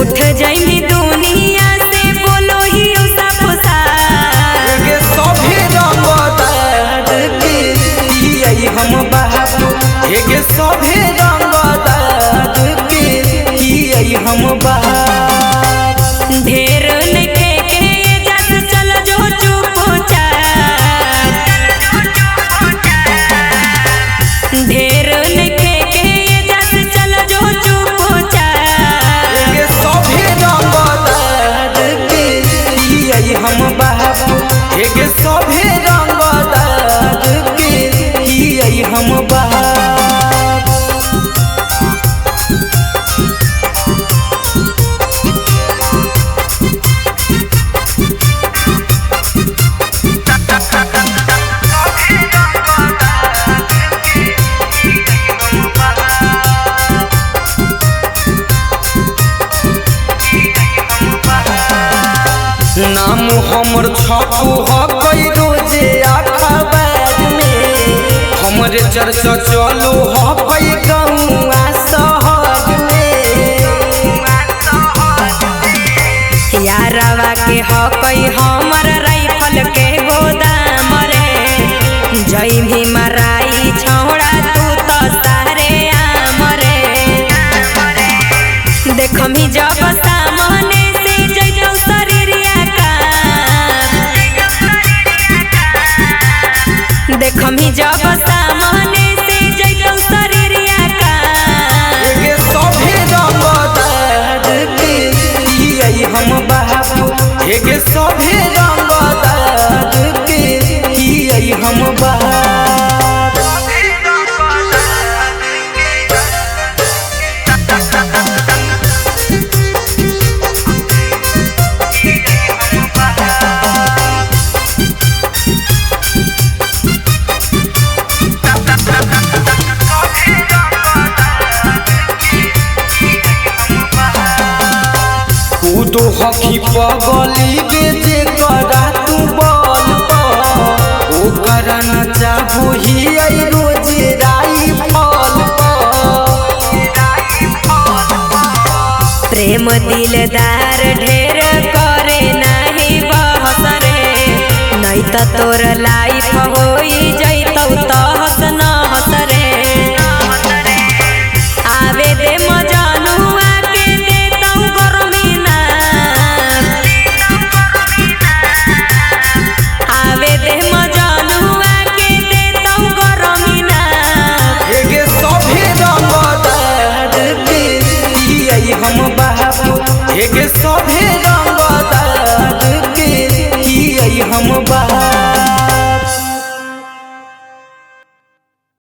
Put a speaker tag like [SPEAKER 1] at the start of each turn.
[SPEAKER 1] उठ जाइमी दुनिया से बोलो ही उसा पुसा
[SPEAKER 2] एगे सभे रंगदार के किए हम बाबू एगे सभे रंगदार के किए हम बाबू
[SPEAKER 1] ढेर नइखे के जस चल जो चुपचाप ढेर नइखे के जस चल जो चुपचाप
[SPEAKER 2] एगे सभे रंगदार के किए हम बाबू एगे सभे रंगदार के किए हम बाबू नाम हमर छपू हई रोजे अखबार में हमरे चर्चा चलो हई गौआ शहर में
[SPEAKER 1] यारवा के हकई हमर राइफल के गोदाम रे जई भी मराई छौड़ा तू तो सारे आम रे देखमी जब सामने से जइतो शरीरिया का देखमी जब सामने से जइतो शरीरिया का
[SPEAKER 2] एगे सभे रंगदार के किए हम बाबू एगे सभे रंगदार के किए हम बाबू तो हकी पगली के जे करा तू बल ओकरा न चाहू ही आई रोज राइफल
[SPEAKER 1] प्रेम दिलदार ढेर करे नहीं बहस रे नहीं तो तोर लाइफ होई जइतौ तहस नहस रे आवे दे मजनुआ के देतौ गरमी ना आवे दे मजनुआ के देतौ गरमी ना
[SPEAKER 2] एगे सभे रंगदार के किए हम बाबू एगे सभे